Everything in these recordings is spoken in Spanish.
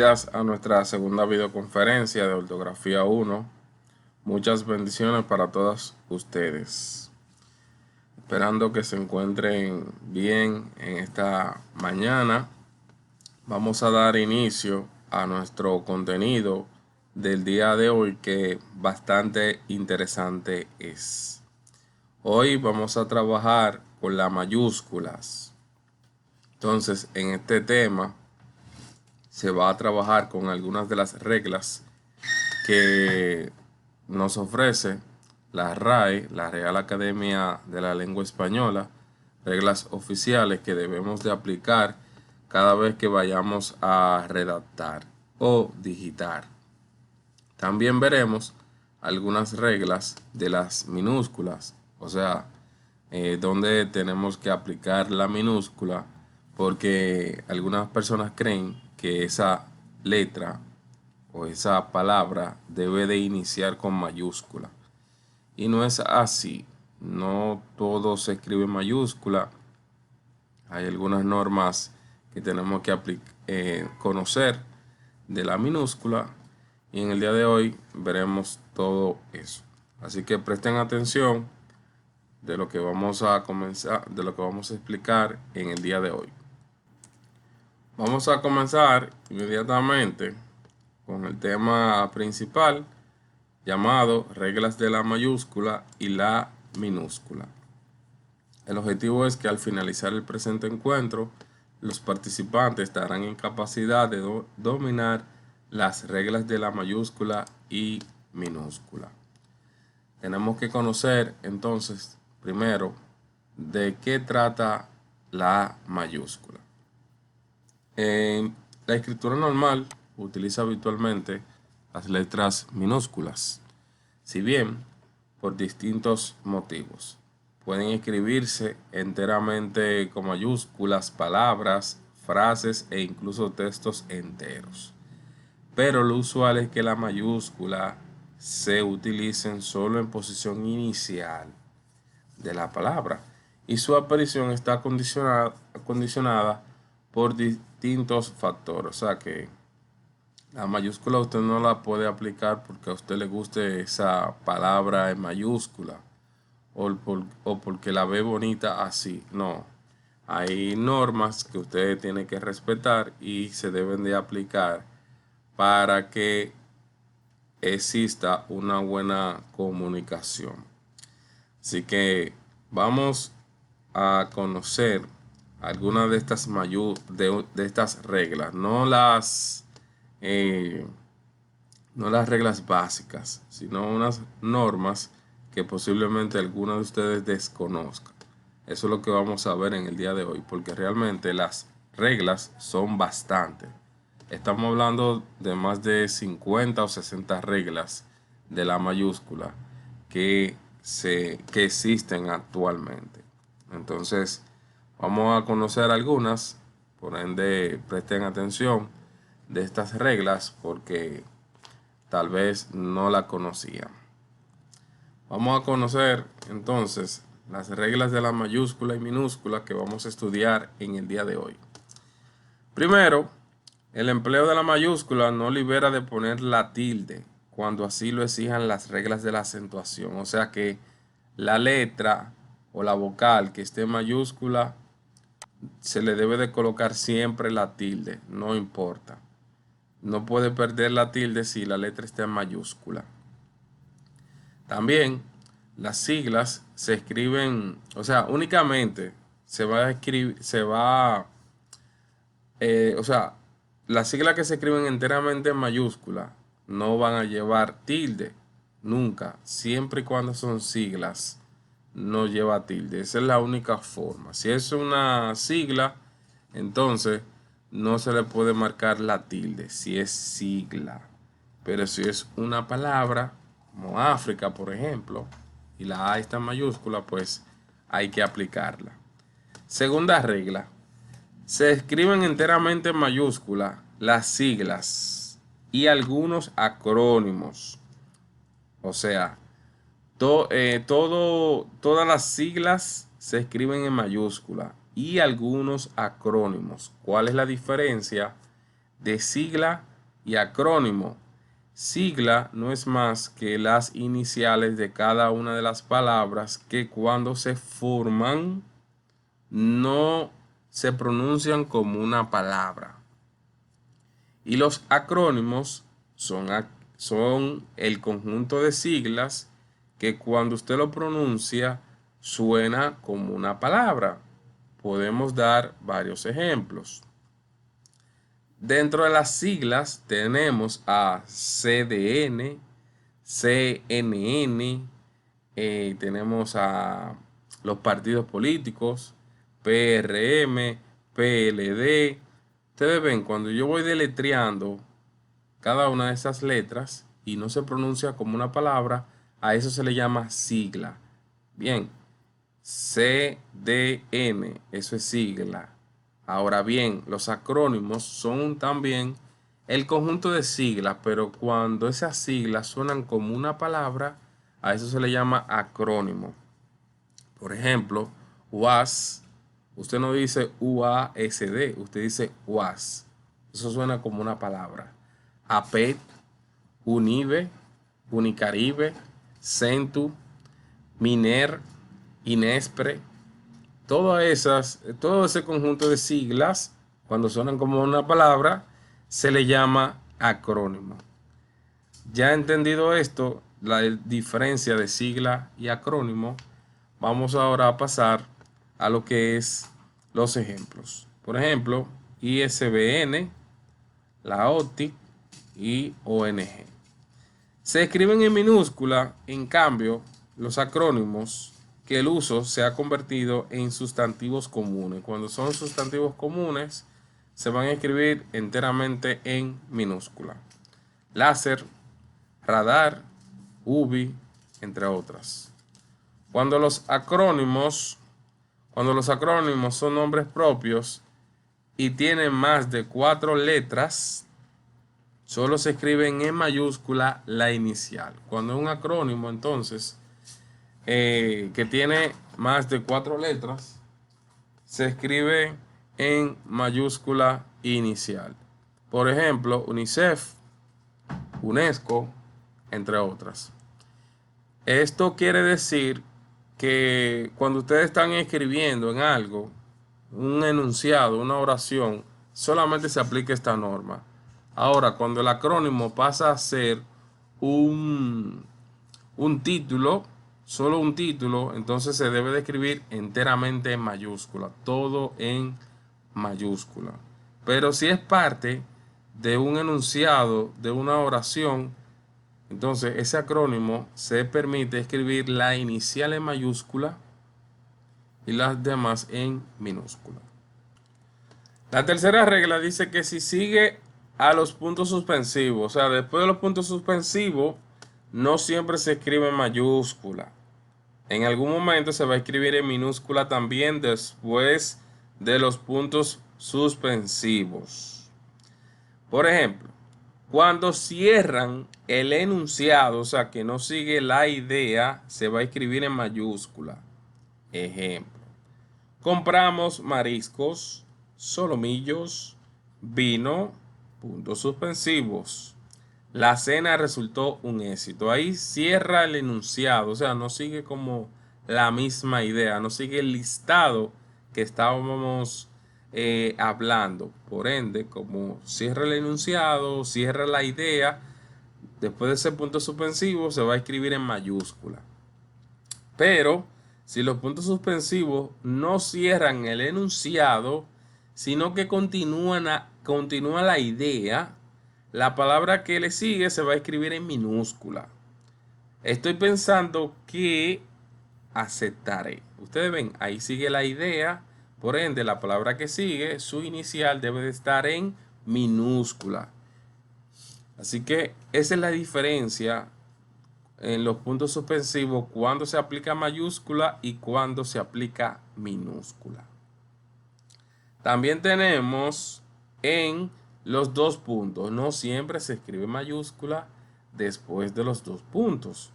Bienvenidas a nuestra segunda videoconferencia de Ortografía 1. Muchas bendiciones para todas ustedes. Esperando que se encuentren bien en esta mañana. Vamos a dar inicio a nuestro contenido del día de hoy, que bastante interesante es. Hoy vamos a trabajar con las mayúsculas. Entonces, en este tema se va a trabajar con algunas de las reglas que nos ofrece la RAE, la Real Academia de la Lengua Española, reglas oficiales que debemos de aplicar cada vez que vayamos a redactar o digitar. También veremos algunas reglas de las minúsculas, o sea, donde tenemos que aplicar la minúscula, porque algunas personas creen que esa letra o esa palabra debe de iniciar con mayúscula. Y no es así. No todo se escribe en mayúscula. Hay algunas normas que tenemos que conocer de la minúscula. Y en el día de hoy veremos todo eso. Así que presten atención de lo que vamos a comenzar, de lo que vamos a explicar en el día de hoy. Vamos a comenzar inmediatamente con el tema principal, llamado reglas de la mayúscula y la minúscula. El objetivo es que al finalizar el presente encuentro, los participantes estarán en capacidad de dominar las reglas de la mayúscula y minúscula. Tenemos que conocer entonces primero de qué trata la mayúscula. La escritura normal utiliza habitualmente las letras minúsculas, si bien por distintos motivos. Pueden escribirse enteramente con mayúsculas palabras, frases e incluso textos enteros. Pero lo usual es que la mayúscula se utilicen solo en posición inicial de la palabra, y su aparición está condicionada por distintos factores. O sea que la mayúscula usted no la puede aplicar porque a usted le guste esa palabra en mayúscula o porque la ve bonita así. No, hay normas que usted tiene que respetar y se deben de aplicar para que exista una buena comunicación. Así que vamos a conocer algunas de estas de estas reglas, no las reglas básicas, sino unas normas que posiblemente algunos de ustedes desconozcan. Eso es lo que vamos a ver en el día de hoy, porque realmente las reglas son bastantes. Estamos hablando de más de 50 o 60 reglas de la mayúscula que existen actualmente. Entonces, vamos a conocer algunas, por ende presten atención de estas reglas porque tal vez no la conocían. Vamos a conocer entonces las reglas de la mayúscula y minúscula que vamos a estudiar en el día de hoy. Primero, el empleo de la mayúscula no libera de poner la tilde cuando así lo exijan las reglas de la acentuación. O sea que la letra o la vocal que esté en mayúscula se le debe de colocar siempre la tilde, no importa. No puede perder la tilde si la letra está en mayúscula. También las siglas se escriben, o sea, únicamente se va a escribir, o sea, las siglas que se escriben enteramente en mayúscula no van a llevar tilde, nunca, siempre y cuando son siglas, no lleva tilde. Esa es la única forma. Si es una sigla, entonces no se le puede marcar la tilde si es sigla. Pero si es una palabra, como África, por ejemplo, y la A está en mayúscula, pues hay que aplicarla. Segunda regla. Se escriben enteramente en mayúscula las siglas y algunos acrónimos. O sea, todas las siglas se escriben en mayúscula y algunos acrónimos. ¿Cuál es la diferencia de sigla y acrónimo. Sigla no es más que las iniciales de cada una de las palabras que cuando se forman no se pronuncian como una palabra. Y los acrónimos son el conjunto de siglas que cuando usted lo pronuncia suena como una palabra. Podemos dar varios ejemplos. Dentro de las siglas tenemos a CDN, CNN, tenemos a los partidos políticos, PRM, PLD. Ustedes ven, cuando yo voy deletreando cada una de esas letras y no se pronuncia como una palabra, a eso se le llama sigla. Bien, CDN, eso es sigla. Ahora bien, los acrónimos son también el conjunto de siglas, pero cuando esas siglas suenan como una palabra, a eso se le llama acrónimo. Por ejemplo, UAS, usted no dice UASD, usted dice UAS. Eso suena como una palabra. APET, UNIBE, Unicaribe, CENTU, MINER, INESPRE. Todo ese conjunto de siglas, cuando suenan como una palabra, se le llama acrónimo. Ya entendido esto, la diferencia de sigla y acrónimo, vamos ahora a pasar a lo que es los ejemplos. Por ejemplo, ISBN, la OTI y ONG. Se escriben en minúscula, en cambio, los acrónimos que el uso se ha convertido en sustantivos comunes. Cuando son sustantivos comunes, se van a escribir enteramente en minúscula. Láser, radar, UBI, entre otras. Cuando los acrónimos son nombres propios y tienen más de 4 letras, solo se escriben en mayúscula la inicial. Cuando es un acrónimo, entonces, que tiene más de 4 letras, se escribe en mayúscula inicial. Por ejemplo, UNICEF, UNESCO, entre otras. Esto quiere decir que cuando ustedes están escribiendo en algo, un enunciado, una oración, solamente se aplica esta norma. Ahora, cuando el acrónimo pasa a ser un título, solo un título, entonces se debe de escribir enteramente en mayúscula, todo en mayúscula. Pero si es parte de un enunciado, de una oración, entonces ese acrónimo se permite escribir la inicial en mayúscula y las demás en minúscula. La tercera regla dice que si sigue a los puntos suspensivos, o sea, después de los puntos suspensivos, no siempre se escribe en mayúscula. En algún momento se va a escribir en minúscula también después de los puntos suspensivos. Por ejemplo, cuando cierran el enunciado, o sea, que no sigue la idea, se va a escribir en mayúscula. Ejemplo: compramos mariscos, solomillos, vino, puntos suspensivos. La cena resultó un éxito. Ahí cierra el enunciado, o sea, no sigue como la misma idea, no sigue el listado que estábamos hablando. Por ende, como cierra el enunciado, cierra la idea, después de ese punto suspensivo se va a escribir en mayúscula. Pero si los puntos suspensivos no cierran el enunciado, sino que continúa la idea, la palabra que le sigue se va a escribir en minúscula. Estoy pensando que aceptaré. Ustedes ven, ahí sigue la idea. Por ende, la palabra que sigue, su inicial debe de estar en minúscula. Así que esa es la diferencia en los puntos suspensivos cuando se aplica mayúscula y cuando se aplica minúscula. También tenemos en los 2 puntos. No siempre se escribe mayúscula después de los 2 puntos.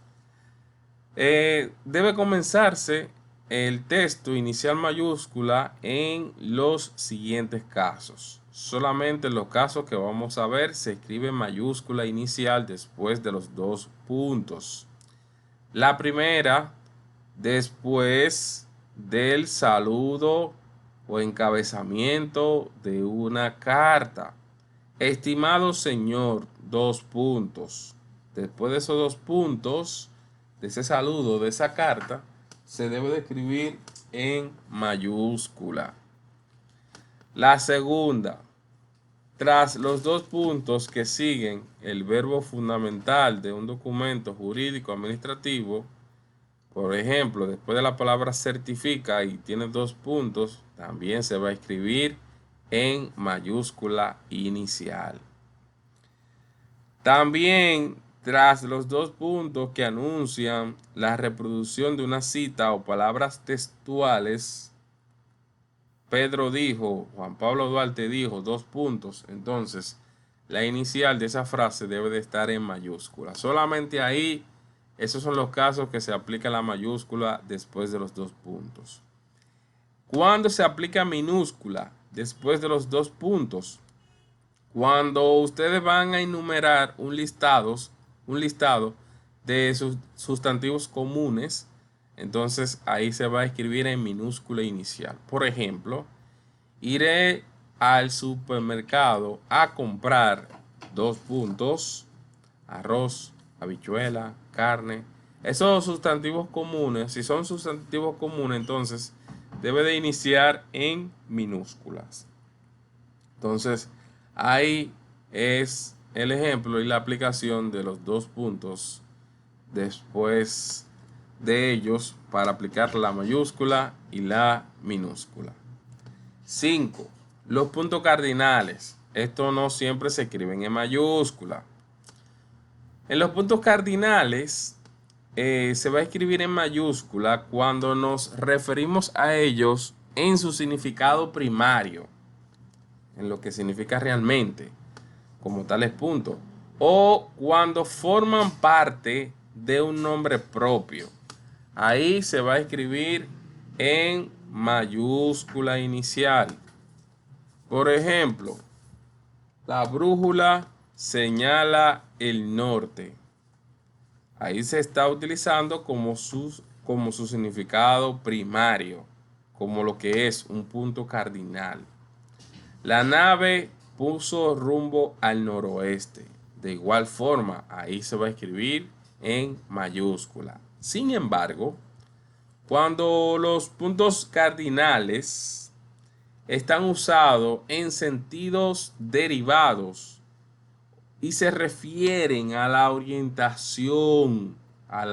Debe comenzarse el texto inicial mayúscula en los siguientes casos. Solamente en los casos que vamos a ver se escribe mayúscula inicial después de los dos puntos. La primera, después del saludo o encabezamiento de una carta. Estimado señor, dos puntos. Después de esos dos puntos, de ese saludo, de esa carta, se debe de escribir en mayúscula. La segunda, tras los dos puntos que siguen el verbo fundamental de un documento jurídico administrativo, por ejemplo, después de la palabra certifica y tiene dos puntos, también se va a escribir en mayúscula inicial. También, tras los dos puntos que anuncian la reproducción de una cita o palabras textuales, Pedro dijo, Juan Pablo Duarte dijo, dos puntos, entonces la inicial de esa frase debe de estar en mayúscula. Solamente ahí, esos son los casos que se aplica la mayúscula después de los dos puntos. ¿Cuándo se aplica minúscula después de los dos puntos? Cuando ustedes van a enumerar un listado de sus sustantivos comunes, entonces ahí se va a escribir en minúscula inicial. Por ejemplo, iré al supermercado a comprar dos puntos, arroz, habichuela, carne. Esos sustantivos comunes, si son sustantivos comunes, entonces debe de iniciar en minúsculas. Entonces, ahí es el ejemplo y la aplicación de los dos puntos después de ellos para aplicar la mayúscula y la minúscula. 5. Los puntos cardinales. Esto no siempre se escriben en mayúscula. En los puntos cardinales se va a escribir en mayúscula cuando nos referimos a ellos en su significado primario, en lo que significa realmente, como tales puntos, o cuando forman parte de un nombre propio. Ahí se va a escribir en mayúscula inicial. Por ejemplo, la brújula señala el norte. Ahí se está utilizando como su significado primario, como lo que es un punto cardinal. La nave puso rumbo al noroeste. De igual forma, ahí se va a escribir en mayúscula. Sin embargo, cuando los puntos cardinales están usados en sentidos derivados y se refieren a la orientación, a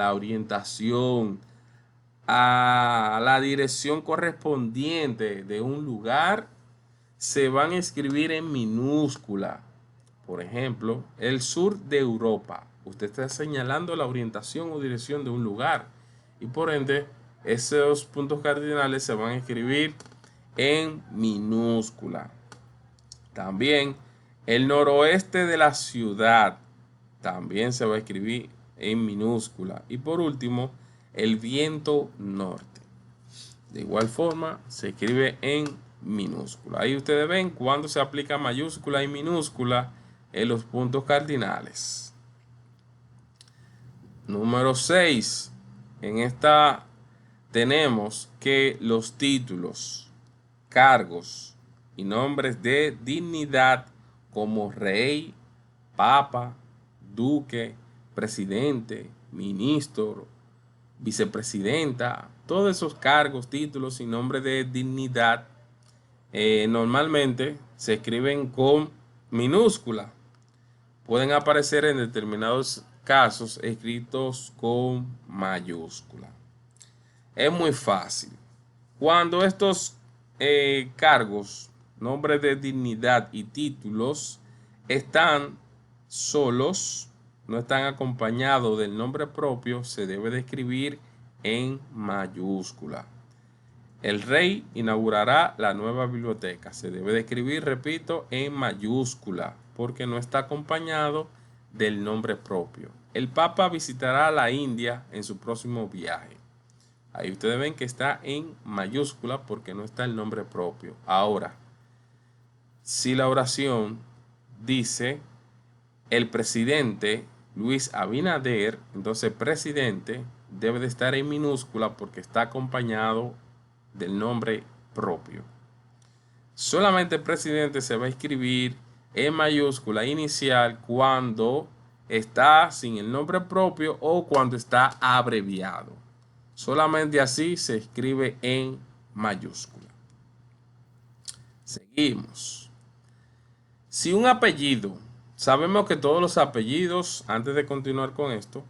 la dirección correspondiente de un lugar, se van a escribir en minúscula. Por ejemplo, el sur de Europa. Usted está señalando la orientación o dirección de un lugar y por ende esos puntos cardinales se van a escribir en minúscula. También el noroeste de la ciudad también se va a escribir en minúscula. Y por último, el viento norte. De igual forma, se escribe en minúscula. Ahí ustedes ven cuando se aplica mayúscula y minúscula en los puntos cardinales. Número 6. En esta tenemos que los títulos, cargos y nombres de dignidad como rey, papa, duque, presidente, ministro, vicepresidenta, todos esos cargos, títulos y nombres de dignidad normalmente se escriben con minúscula. Pueden aparecer en determinados casos escritos con mayúscula. Es muy fácil. Cuando estos cargos, nombres de dignidad y títulos están solos, no están acompañados del nombre propio, se debe de escribir en mayúscula. El rey inaugurará la nueva biblioteca. Se debe de escribir, repito, en mayúscula, porque no está acompañado del nombre propio. El Papa visitará la India en su próximo viaje. Ahí ustedes ven que está en mayúscula porque no está el nombre propio. Ahora, si la oración dice el presidente Luis Abinader, entonces presidente debe de estar en minúscula porque está acompañado del nombre propio. Solamente el presidente se va a escribir en mayúscula inicial cuando está sin el nombre propio o cuando está abreviado. Solamente así se escribe en mayúscula. Seguimos. Si un apellido, sabemos que todos los apellidos, antes de continuar con esto,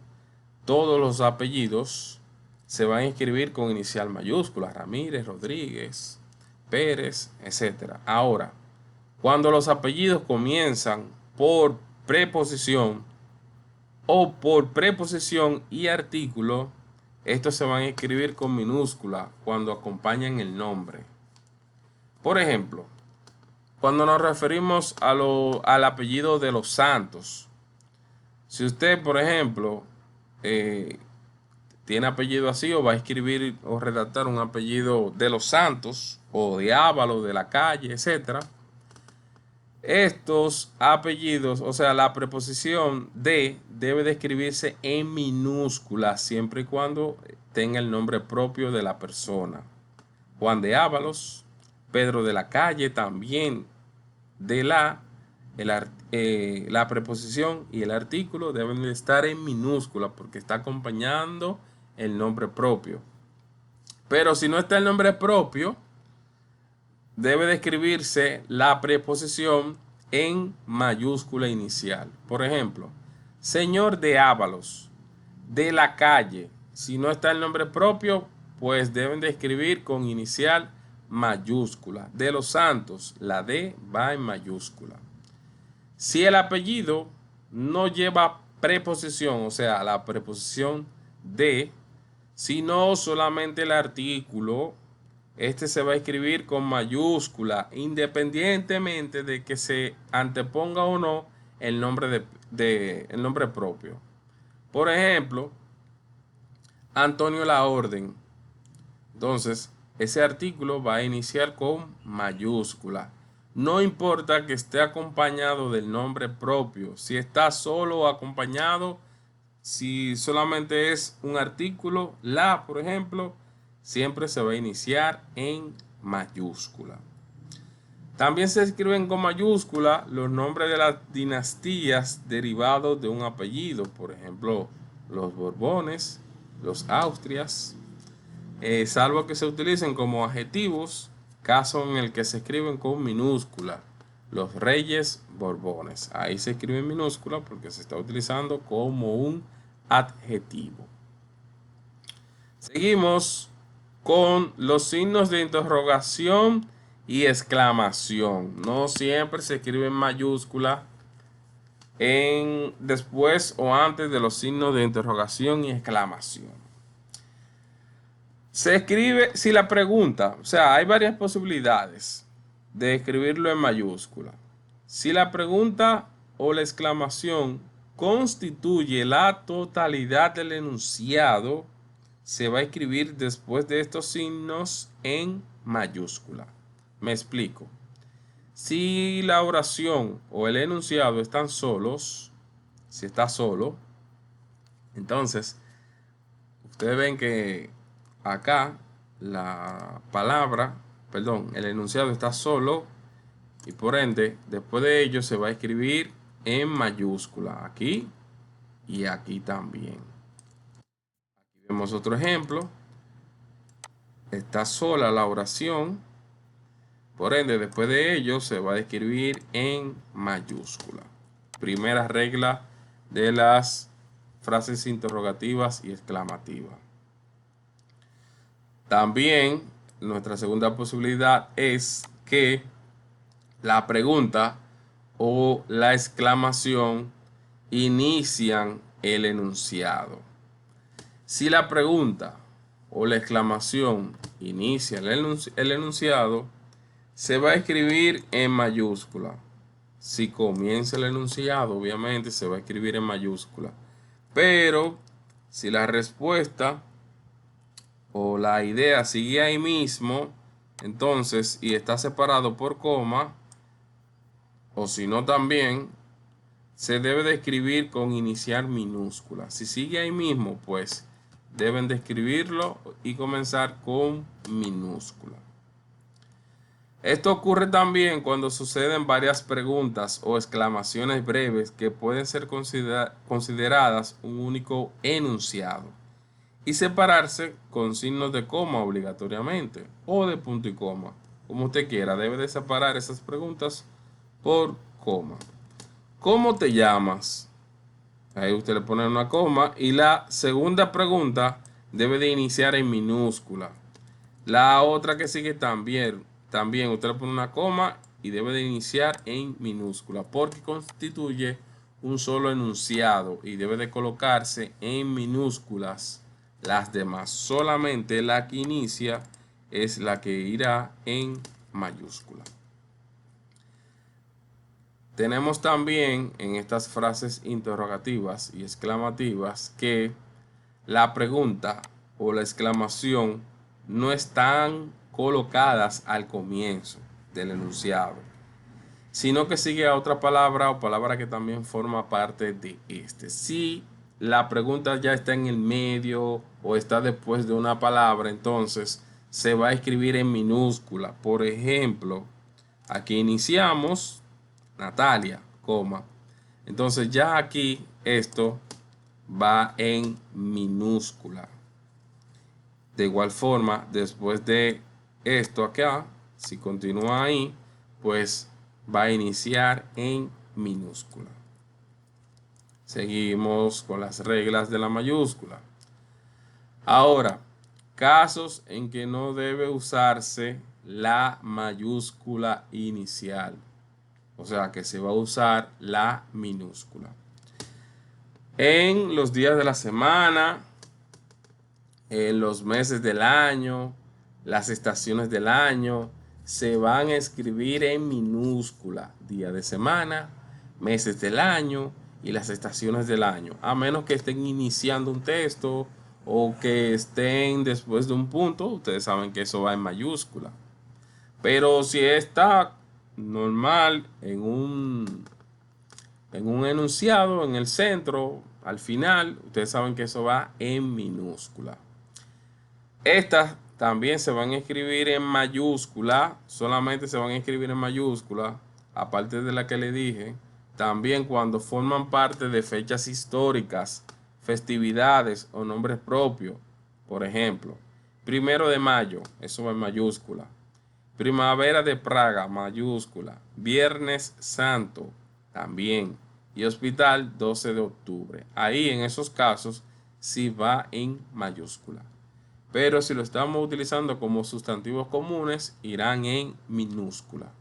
todos los apellidos se van a escribir con inicial mayúscula, Ramírez, Rodríguez, Pérez, etcétera. Ahora, cuando los apellidos comienzan por preposición o por preposición y artículo, estos se van a escribir con minúscula cuando acompañan el nombre. Por ejemplo, cuando nos referimos al apellido de los Santos, si usted, por ejemplo, tiene apellido así o va a escribir o redactar un apellido de los Santos o de Ábalos, de la Calle, etcétera, estos apellidos, o sea, la preposición de debe de escribirse en minúscula siempre y cuando tenga el nombre propio de la persona. Juan de Ábalos, Pedro de la Calle, también de la preposición y el artículo deben de estar en minúscula porque está acompañando el nombre propio. Pero si no está el nombre propio, debe de escribirse la preposición en mayúscula inicial. Por ejemplo, señor de Ábalos, de la Calle. Si no está el nombre propio, pues deben de escribir con inicial mayúscula. De los Santos, la D va en mayúscula. Si el apellido no lleva preposición, o sea, la preposición de, sino solamente el artículo, este se va a escribir con mayúscula, independientemente de que se anteponga o no el nombre, el nombre propio. Por ejemplo, Antonio La Orden. Entonces, ese artículo va a iniciar con mayúscula. No importa que esté acompañado del nombre propio. Si está solo o acompañado, si solamente es un artículo, la, por ejemplo, siempre se va a iniciar en mayúscula. También se escriben con mayúscula los nombres de las dinastías derivados de un apellido. Por ejemplo, los Borbones, los Austrias, salvo que se utilicen como adjetivos, caso en el que se escriben con minúscula. Los Reyes Borbones. Ahí se escribe en minúscula porque se está utilizando como un adjetivo. Seguimos con los signos de interrogación y exclamación. No siempre se escribe en mayúscula después o antes de los signos de interrogación y exclamación. Se escribe, si la pregunta, o sea, hay varias posibilidades de escribirlo en mayúscula. Si la pregunta o la exclamación constituye la totalidad del enunciado, se va a escribir después de estos signos en mayúscula. Me explico. Si la oración o el enunciado están solos, si está solo, entonces ustedes ven que acá la palabra, perdón, el enunciado está solo y por ende, después de ello se va a escribir en mayúscula aquí y aquí también. Aquí vemos otro ejemplo. Está sola la oración. Por ende, después de ello se va a escribir en mayúscula. Primera regla de las frases interrogativas y exclamativas. También nuestra segunda posibilidad es que la pregunta o la exclamación inician el enunciado. Si la pregunta o la exclamación inicia el enunciado, se va a escribir en mayúscula. Si comienza el enunciado, obviamente se va a escribir en mayúscula. Pero si la respuesta o la idea sigue ahí mismo, entonces, y está separado por coma, o si no también, se debe de escribir con inicial minúscula. Si sigue ahí mismo, pues deben de escribirlo y comenzar con minúscula. Esto ocurre también cuando suceden varias preguntas o exclamaciones breves que pueden ser consideradas un único enunciado y separarse con signos de coma obligatoriamente o de punto y coma. Como usted quiera, debe de separar esas preguntas por coma. ¿Cómo te llamas? Ahí usted le pone una coma y la segunda pregunta debe de iniciar en minúscula. La otra que sigue también usted le pone una coma y debe de iniciar en minúscula porque constituye un solo enunciado y debe de colocarse en minúsculas las demás. Solamente la que inicia es la que irá en mayúscula. Tenemos también en estas frases interrogativas y exclamativas que la pregunta o la exclamación no están colocadas al comienzo del enunciado, sino que sigue a otra palabra o palabra que también forma parte de este. Si la pregunta ya está en el medio o está después de una palabra, entonces se va a escribir en minúscula. Por ejemplo, aquí iniciamos Natalia, coma. Entonces ya aquí esto va en minúscula. De igual forma, después de esto acá, si continúa ahí, pues va a iniciar en minúscula. Seguimos con las reglas de la mayúscula. Ahora, casos en que no debe usarse la mayúscula inicial. O sea que se va a usar la minúscula. En los días de la semana, en los meses del año, las estaciones del año, se van a escribir en minúscula. Día de semana, meses del año y las estaciones del año. A menos que estén iniciando un texto o que estén después de un punto, ustedes saben que eso va en mayúscula. Pero si está normal en un enunciado, en el centro, al final, ustedes saben que eso va en minúscula. Estas también se van a escribir en mayúscula, solamente se van a escribir en mayúscula, aparte de la que le dije, también cuando forman parte de fechas históricas, festividades o nombres propios. Por ejemplo, 1 de mayo, eso va en mayúscula. Primavera de Praga, mayúscula. Viernes Santo, también. Y hospital, 12 de octubre. Ahí en esos casos sí va en mayúscula. Pero si lo estamos utilizando como sustantivos comunes, irán en minúscula.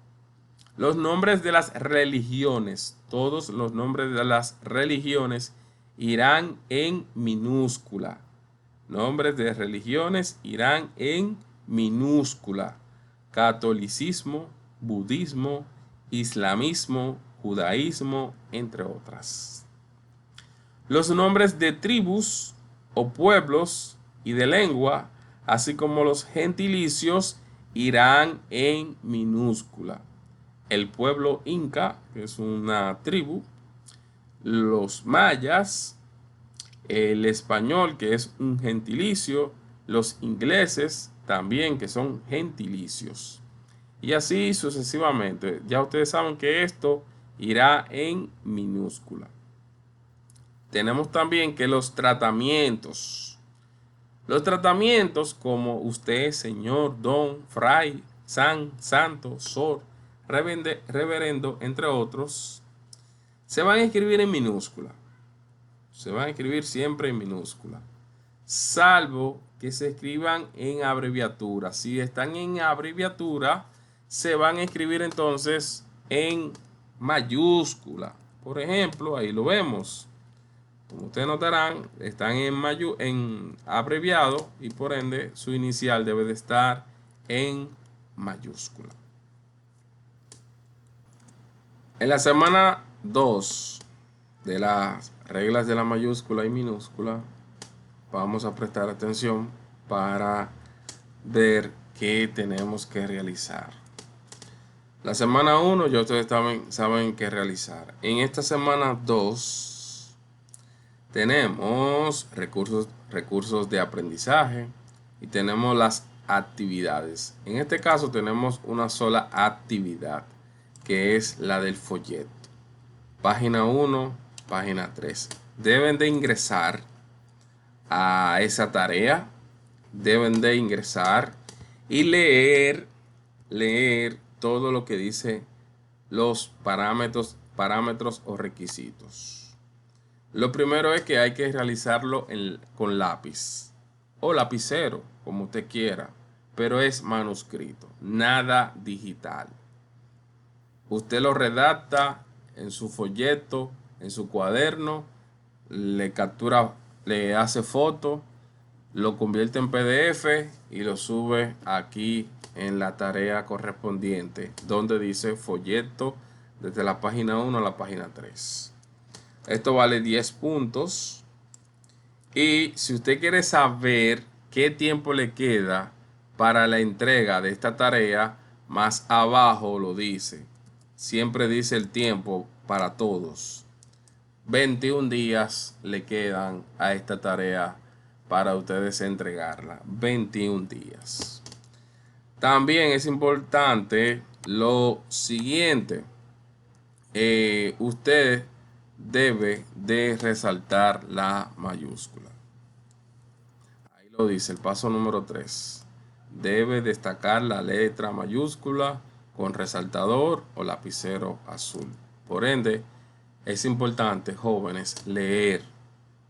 Los nombres de las religiones, todos los nombres de las religiones irán en minúscula. Nombres de religiones irán en minúscula. Catolicismo, budismo, islamismo, judaísmo, entre otras. Los nombres de tribus o pueblos y de lengua, así como los gentilicios, irán en minúscula. El pueblo inca, que es una tribu, los mayas, el español, que es un gentilicio, los ingleses también, que son gentilicios. Y así sucesivamente. Ya ustedes saben que esto irá en minúscula. Tenemos también que los tratamientos como usted, señor, don, fray, santo, sor, reverendo, entre otros, se van a escribir en minúscula. Se van a escribir siempre en minúscula, salvo que se escriban en abreviatura. Si están en abreviatura, se van a escribir entonces en mayúscula. Por ejemplo, ahí lo vemos. Como ustedes notarán, están en abreviado y por ende su inicial debe de estar en mayúscula. En la semana 2 de las reglas de la mayúscula y minúscula, vamos a prestar atención para ver qué tenemos que realizar. La semana 1 ya ustedes saben qué realizar. En esta semana 2 tenemos recursos de aprendizaje y tenemos las actividades. En este caso tenemos una sola actividad, que es la del folleto. Página 1, página 3. Deben de ingresar a esa tarea, deben de ingresar y leer todo lo que dice los parámetros o requisitos. Lo primero es que hay que realizarlo con lápiz o lapicero, como usted quiera, pero es manuscrito, nada digital. Usted lo redacta en su folleto, en su cuaderno, le captura, le hace foto, lo convierte en PDF y lo sube aquí en la tarea correspondiente, donde dice folleto desde la página 1 a la página 3. Esto vale 10 puntos. Y si usted quiere saber qué tiempo le queda para la entrega de esta tarea, más abajo lo dice. Siempre dice el tiempo para todos. 21 días le quedan a esta tarea para ustedes entregarla. 21 días. También es importante lo siguiente. Usted debe de resaltar la mayúscula. Ahí lo dice, el paso número 3. Debe destacar la letra mayúscula con resaltador o lapicero azul. Por ende, es importante, jóvenes, leer.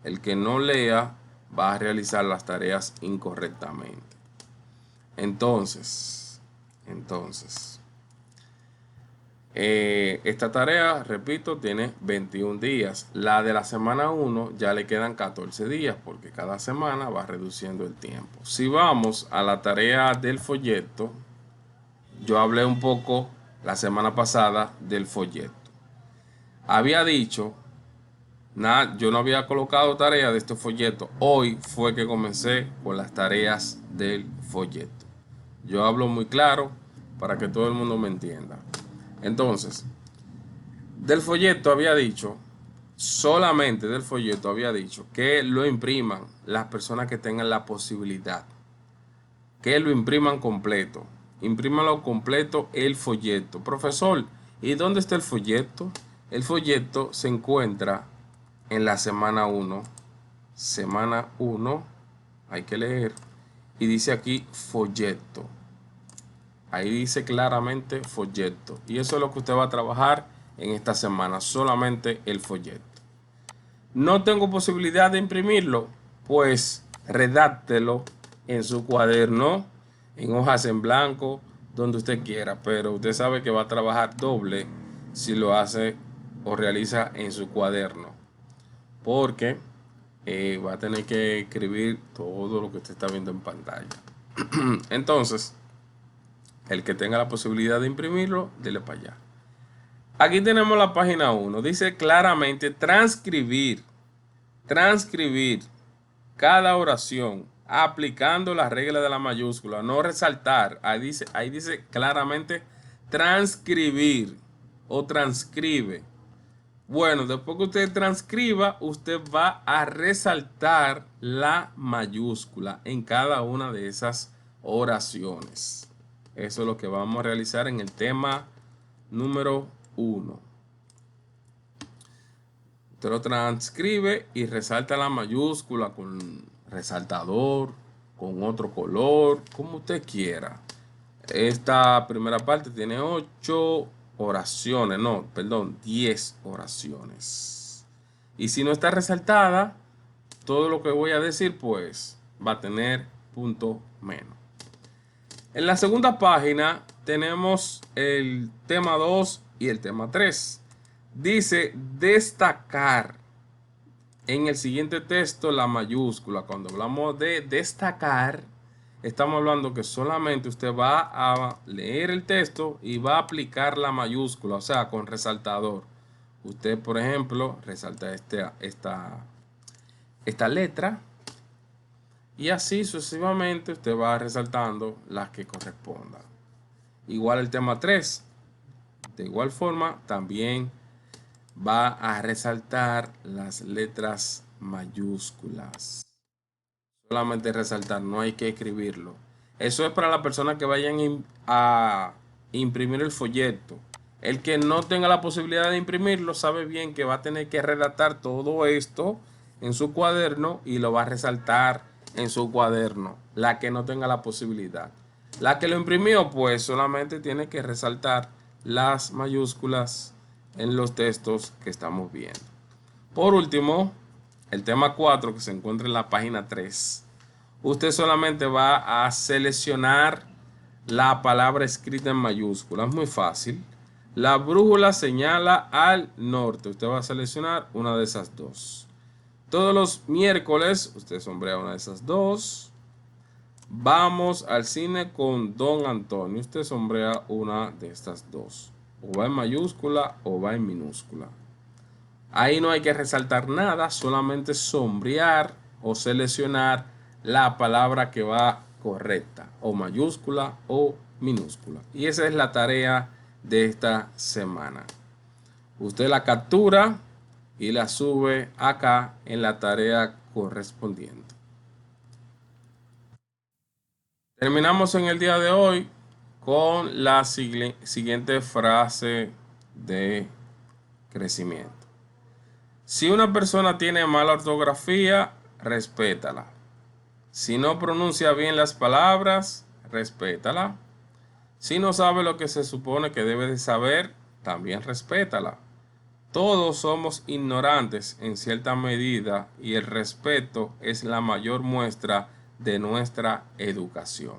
El que no lea va a realizar las tareas incorrectamente. Entonces, esta tarea, repito, tiene 21 días. La de la semana 1 ya le quedan 14 días porque cada semana va reduciendo el tiempo. Si vamos a la tarea del folleto, yo hablé un poco la semana pasada del folleto. Había dicho, yo no había colocado tarea de este folleto. Hoy fue que comencé con las tareas del folleto. Yo hablo muy claro para que todo el mundo me entienda. Entonces, del folleto había dicho, solamente del folleto había dicho que lo impriman las personas que tengan la posibilidad. Que lo impriman completo. Imprímalo completo el folleto. Profesor, ¿y dónde está el folleto? El folleto se encuentra en la semana 1. Semana 1, hay que leer. Y dice aquí folleto. Ahí dice claramente folleto. Y eso es lo que usted va a trabajar en esta semana. Solamente el folleto. No tengo posibilidad de imprimirlo. Pues redáctelo en su cuaderno, en hojas en blanco, donde usted quiera. Pero usted sabe que va a trabajar doble si lo hace o realiza en su cuaderno. Porque va a tener que escribir todo lo que usted está viendo en pantalla. Entonces, el que tenga la posibilidad de imprimirlo, dele para allá. Aquí tenemos la página 1. Dice claramente transcribir cada oración aplicando la regla de la mayúscula, no resaltar. Ahí dice claramente transcribir o transcribe. Bueno, después que usted transcriba, usted va a resaltar la mayúscula en cada una de esas oraciones. Eso es lo que vamos a realizar en el tema número 1. Usted lo transcribe y resalta la mayúscula con resaltador, con otro color, como usted quiera. Esta primera parte tiene 10 oraciones. Y si no está resaltada, todo lo que voy a decir, pues, va a tener punto menos. En la segunda página tenemos el tema 2 y el tema 3. Dice destacar en el siguiente texto la mayúscula. Cuando hablamos de destacar, estamos hablando que solamente usted va a leer el texto y va a aplicar la mayúscula, o sea, con resaltador. Usted, por ejemplo, resalta esta letra Y así sucesivamente usted va resaltando las que correspondan. Igual el tema 3. De igual forma también va a resaltar las letras mayúsculas. Solamente resaltar, no hay que escribirlo. Eso es para las personas que vayan a imprimir el folleto. El que no tenga la posibilidad de imprimirlo sabe bien que va a tener que redactar todo esto en su cuaderno y lo va a resaltar en su cuaderno. La que no tenga la posibilidad. La que lo imprimió, pues solamente tiene que resaltar las mayúsculas en los textos que estamos viendo. Por último, el tema 4 que se encuentra en la página 3. Usted solamente va a seleccionar la palabra escrita en mayúsculas. Muy fácil. La brújula señala al norte. Usted va a seleccionar una de esas dos. Todos los miércoles usted sombrea una de esas dos. Vamos al cine con Don Antonio. Usted sombrea una de estas dos. O va en mayúscula o va en minúscula. Ahí no hay que resaltar nada, solamente sombrear o seleccionar la palabra que va correcta, o mayúscula o minúscula. Y esa es la tarea de esta semana. Usted la captura y la sube acá en la tarea correspondiente. Terminamos en el día de hoy con la siguiente frase de crecimiento. Si una persona tiene mala ortografía, respétala. Si no pronuncia bien las palabras, respétala. Si no sabe lo que se supone que debe de saber, también respétala. Todos somos ignorantes en cierta medida y el respeto es la mayor muestra de nuestra educación.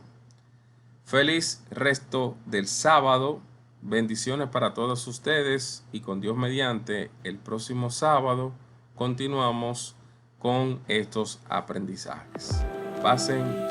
Feliz resto del sábado. Bendiciones para todos ustedes y con Dios mediante el próximo sábado continuamos con estos aprendizajes. Pasen.